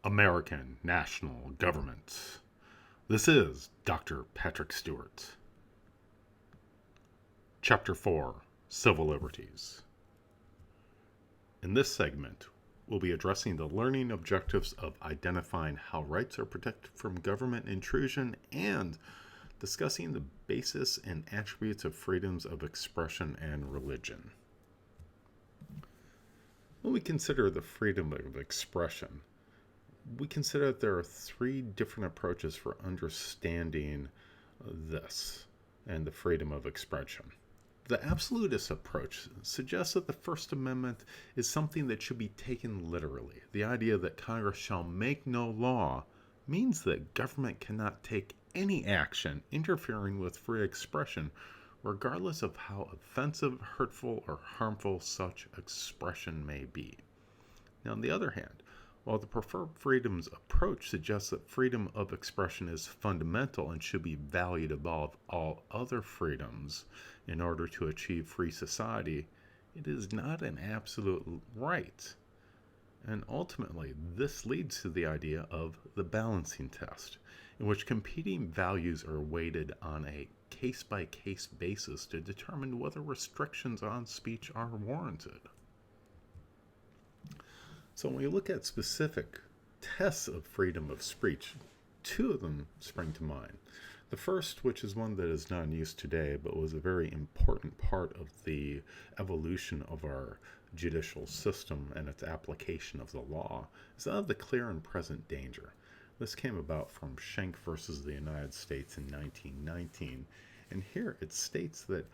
American national government. This is Dr. Patrick Stewart. Chapter 4, Civil Liberties. In this segment, we'll be addressing the learning objectives of identifying how rights are protected from government intrusion and discussing the basis and attributes of freedoms of expression and religion. When we consider the freedom of expression, we consider that there are three different approaches for understanding this and the freedom of expression. The absolutist approach suggests that the First Amendment is something that should be taken literally. The idea that Congress shall make no law means that government cannot take any action interfering with free expression, regardless of how offensive, hurtful, or harmful such expression may be. Now, on the other hand, while the preferred freedoms approach suggests that freedom of expression is fundamental and should be valued above all other freedoms in order to achieve free society, it is not an absolute right. And ultimately, this leads to the idea of the balancing test, in which competing values are weighted on a case-by-case basis to determine whether restrictions on speech are warranted. So when we look at specific tests of freedom of speech, two of them spring to mind. The first, which is one that is not in use today, but was a very important part of the evolution of our judicial system and its application of the law, is that of the clear and present danger. This came about from Ch4 versus the United States in 1919, and here it states that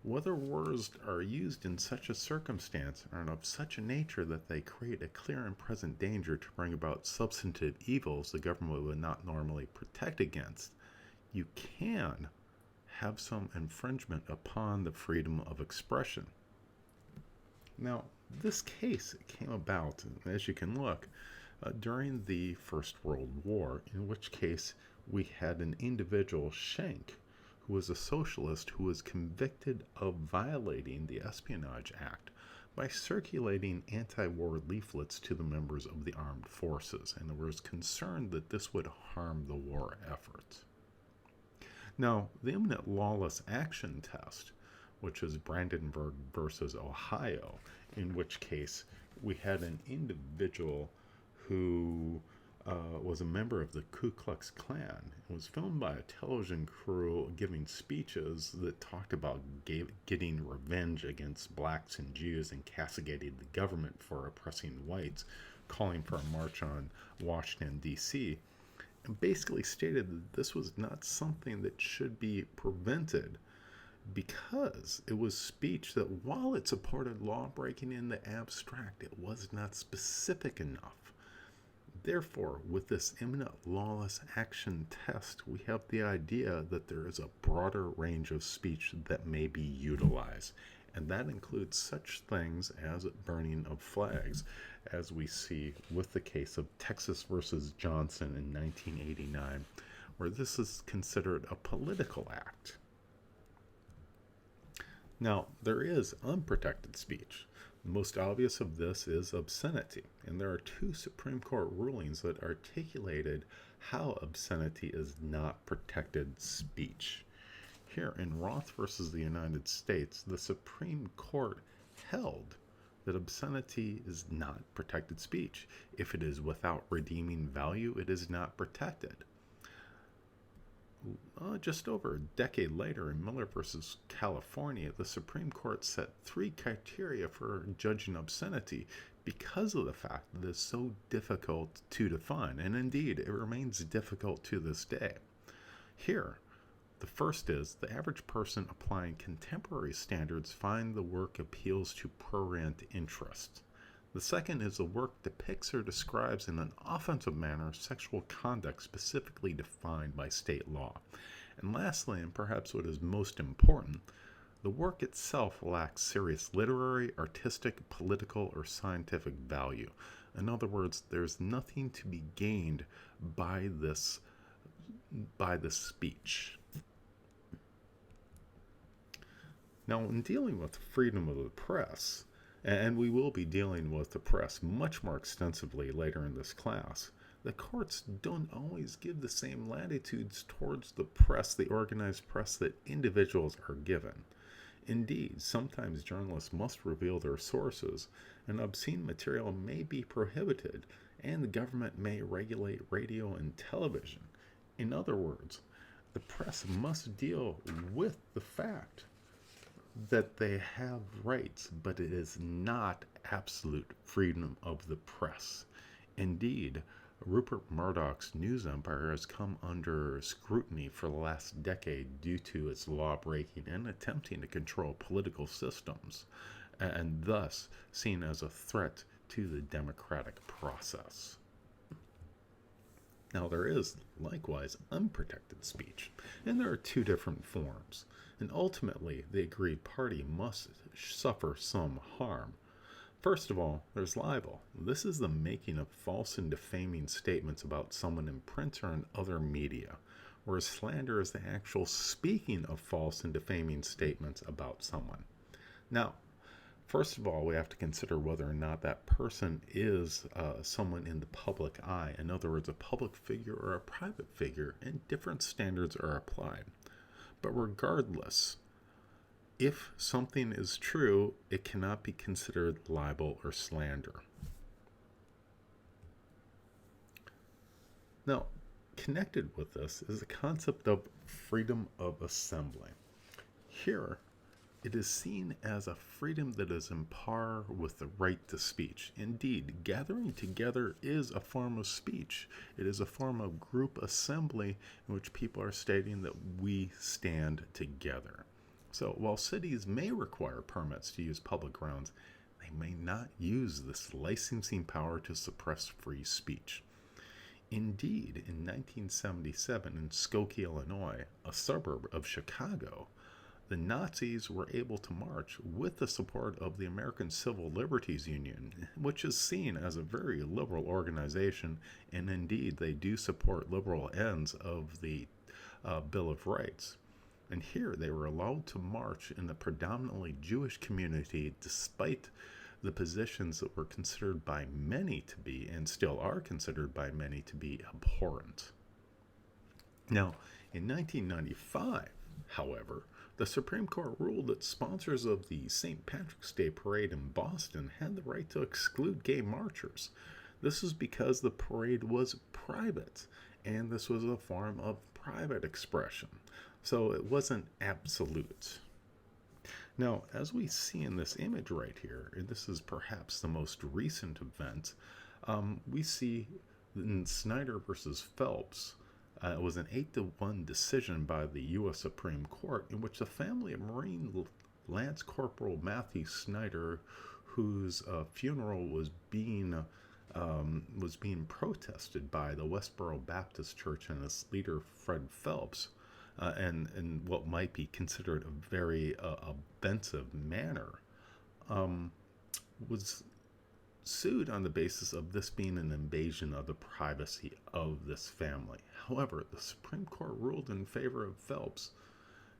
whether words are used in such a circumstance are of such a nature that they create a clear and present danger to bring about substantive evils the government would not normally protect against, you can have some infringement upon the freedom of expression. Now, this case came about, as you can look, during the First World War, in which case we had an individual, Schenck, who was a socialist who was convicted of violating the Espionage Act by circulating anti-war leaflets to the members of the armed forces, and was concerned that this would harm the war effort. Now, the imminent lawless action test, which is Brandenburg versus Ohio, in which case we had an individual who was a member of the Ku Klux Klan. It was filmed by a television crew giving speeches that talked about getting revenge against blacks and Jews and castigating the government for oppressing whites, calling for a march on Washington, D.C., and basically stated that this was not something that should be prevented because it was speech that, while it supported law breaking in the abstract, it was not specific enough. Therefore, with this imminent lawless action test, we have the idea that there is a broader range of speech that may be utilized, and that includes such things as burning of flags, as we see with the case of Texas versus Johnson in 1989, where this is considered a political act. Now, there is unprotected speech. The most obvious of this is obscenity, and there are two Supreme Court rulings that articulated how obscenity is not protected speech. Here, in Roth versus the United States, the Supreme Court held that obscenity is not protected speech. If it is without redeeming value, it is not protected. Just over a decade later, in Miller versus California, the Supreme Court set three criteria for judging obscenity because of the fact that it is so difficult to define, and indeed, it remains difficult to this day. Here, the first is the average person applying contemporary standards find the work appeals to prurient interest. The second is the work depicts or describes in an offensive manner sexual conduct specifically defined by state law. And lastly, and perhaps what is most important, the work itself lacks serious literary, artistic, political, or scientific value. In other words, there's nothing to be gained by this speech. Now, in dealing with freedom of the press, and we will be dealing with the press much more extensively later in this class, the courts don't always give the same latitudes towards the press, the organized press, that individuals are given. Indeed, sometimes journalists must reveal their sources, and obscene material may be prohibited, and the government may regulate radio and television. In other words, the press must deal with the fact that they have rights, but it is not absolute freedom of the press. Indeed, Rupert Murdoch's news empire has come under scrutiny for the last decade due to its law breaking and attempting to control political systems, and thus seen as a threat to the democratic process. Now, there is likewise unprotected speech, and there are two different forms, and ultimately the aggrieved party must suffer some harm. First of all, there's libel. This is the making of false and defaming statements about someone in print or in other media, whereas slander is the actual speaking of false and defaming statements about someone. Now, first of all, we have to consider whether or not that person is someone in the public eye. In other words, a public figure or a private figure, and different standards are applied. But regardless, if something is true, it cannot be considered libel or slander. Now, connected with this is the concept of freedom of assembly. Here, it is seen as a freedom that is in par with the right to speech. Indeed, gathering together is a form of speech. It is a form of group assembly in which people are stating that we stand together. So while cities may require permits to use public grounds, they may not use this licensing power to suppress free speech. Indeed, in 1977 in Skokie, Illinois, a suburb of Chicago, the Nazis were able to march with the support of the American Civil Liberties Union, which is seen as a very liberal organization, and indeed they do support liberal ends of the Bill of Rights. And here they were allowed to march in the predominantly Jewish community despite the positions that were considered by many to be, and still are considered by many to be, abhorrent. Now, in 1995, however, the Supreme Court ruled that sponsors of the St. Patrick's Day parade in Boston had the right to exclude gay marchers. This was because the parade was private, and this was a form of private expression. So it wasn't absolute. Now, as we see in this image right here, and this is perhaps the most recent event, we see in Snyder versus Phelps, it was an 8-1 decision by the U.S. Supreme Court in which the family of Marine Lance Corporal Matthew Snyder, whose funeral was being protested by the Westboro Baptist Church and its leader Fred Phelps, and what might be considered a very offensive manner, was sued on the basis of this being an invasion of the privacy of this family. However, the Supreme Court ruled in favor of Phelps,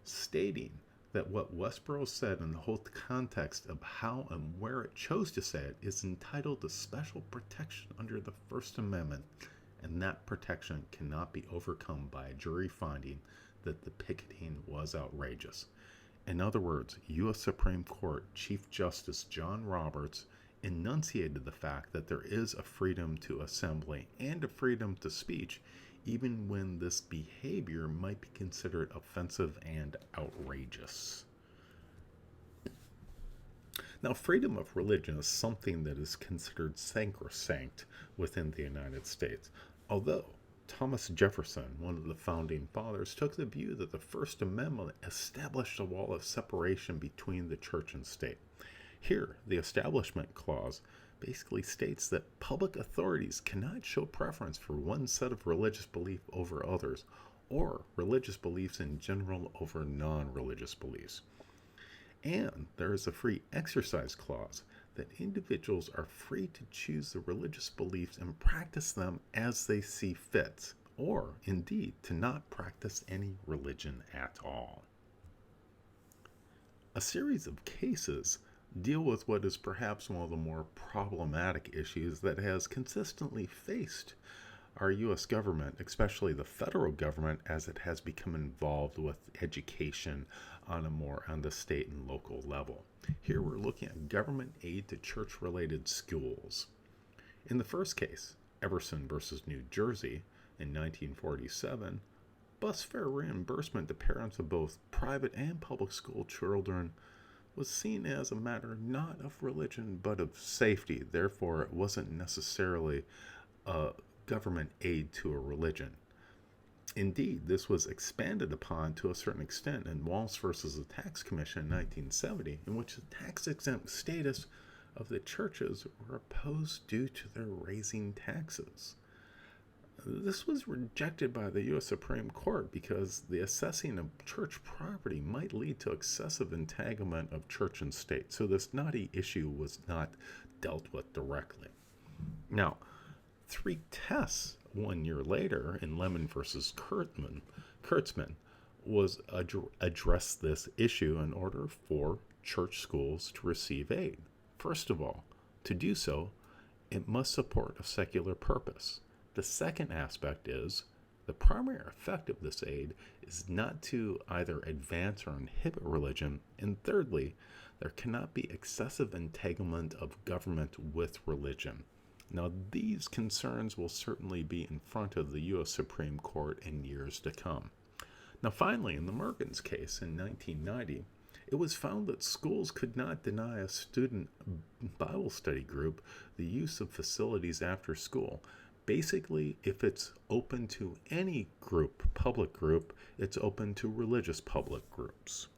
stating that what Westboro said in the whole context of how and where it chose to say it is entitled to special protection under the First Amendment, and that protection cannot be overcome by a jury finding that the picketing was outrageous. In other words, U.S. Supreme Court Chief Justice John Roberts enunciated the fact that there is a freedom to assembly and a freedom to speech, even when this behavior might be considered offensive and outrageous. Now, freedom of religion is something that is considered sacrosanct within the United States, although Thomas Jefferson, one of the founding fathers, took the view that the First Amendment established a wall of separation between the church and state. Here, the Establishment Clause basically states that public authorities cannot show preference for one set of religious belief over others, or religious beliefs in general over non-religious beliefs. And there is a Free Exercise Clause that individuals are free to choose the religious beliefs and practice them as they see fit, or indeed to not practice any religion at all. A series of cases deal with what is perhaps one of the more problematic issues that has consistently faced our U.S. government, especially the federal government, as it has become involved with education on the state and local level. Here we're looking at government aid to church-related schools. In the first case, Everson versus New Jersey, in 1947, bus fare reimbursement to parents of both private and public school children was seen as a matter not of religion but of safety. Therefore, it wasn't necessarily a government aid to a religion. Indeed, this was expanded upon to a certain extent in Walsh versus the Tax Commission in 1970, in which the tax-exempt status of the churches were opposed due to their raising taxes. This was rejected by the U.S. Supreme Court because the assessing of church property might lead to excessive entanglement of church and state. So this knotty issue was not dealt with directly. Now, 3 tests 1 year later in Lemon versus Kurtzman was address this issue in order for church schools to receive aid. First of all, to do so, it must support a secular purpose. The second aspect is the primary effect of this aid is not to either advance or inhibit religion. And thirdly, there cannot be excessive entanglement of government with religion. Now, these concerns will certainly be in front of the U.S. Supreme Court in years to come. Now, finally, in the Mergens case in 1990, it was found that schools could not deny a student Bible study group the use of facilities after school. Basically, if it's open to any group, public group, it's open to religious public groups.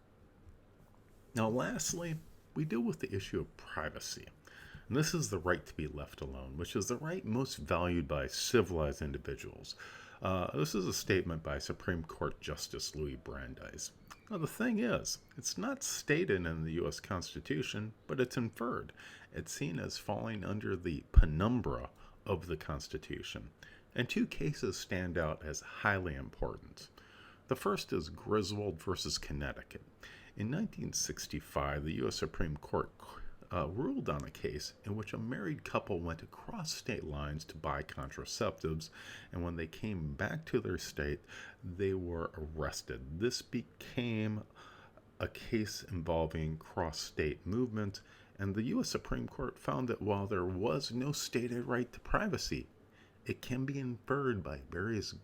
Now, lastly, we deal with the issue of privacy. And this is the right to be left alone, which is the right most valued by civilized individuals. This is a statement by Supreme Court Justice Louis Brandeis. Now, the thing is, it's not stated in the U.S. Constitution, but it's inferred. It's seen as falling under the penumbra of the Constitution, and 2 cases stand out as highly important. The first is Griswold versus Connecticut. In 1965, the U.S. Supreme Court ruled on a case in which a married couple went across state lines to buy contraceptives, and when they came back to their state, they were arrested. This became a case involving cross-state movement, and the U.S. Supreme Court found that while there was no stated right to privacy, it can be inferred by various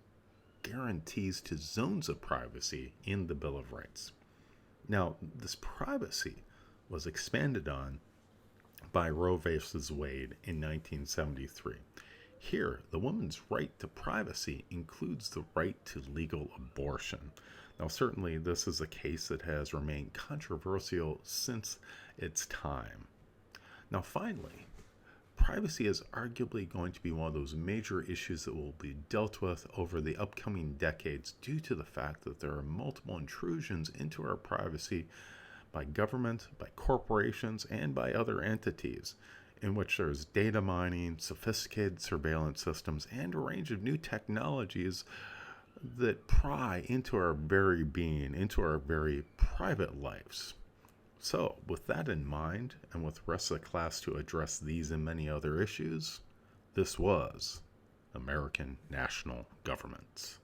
guarantees to zones of privacy in the Bill of Rights. Now, this privacy was expanded on by Roe v. Wade in 1973. Here, the woman's right to privacy includes the right to legal abortion. Now, certainly, this is a case that has remained controversial since its time. Now, finally, privacy is arguably going to be one of those major issues that will be dealt with over the upcoming decades due to the fact that there are multiple intrusions into our privacy by government, by corporations, and by other entities, in which there's data mining, sophisticated surveillance systems, and a range of new technologies that pry into our very being, into our very private lives. So, with that in mind, and with the rest of the class to address these and many other issues, this was American National Government.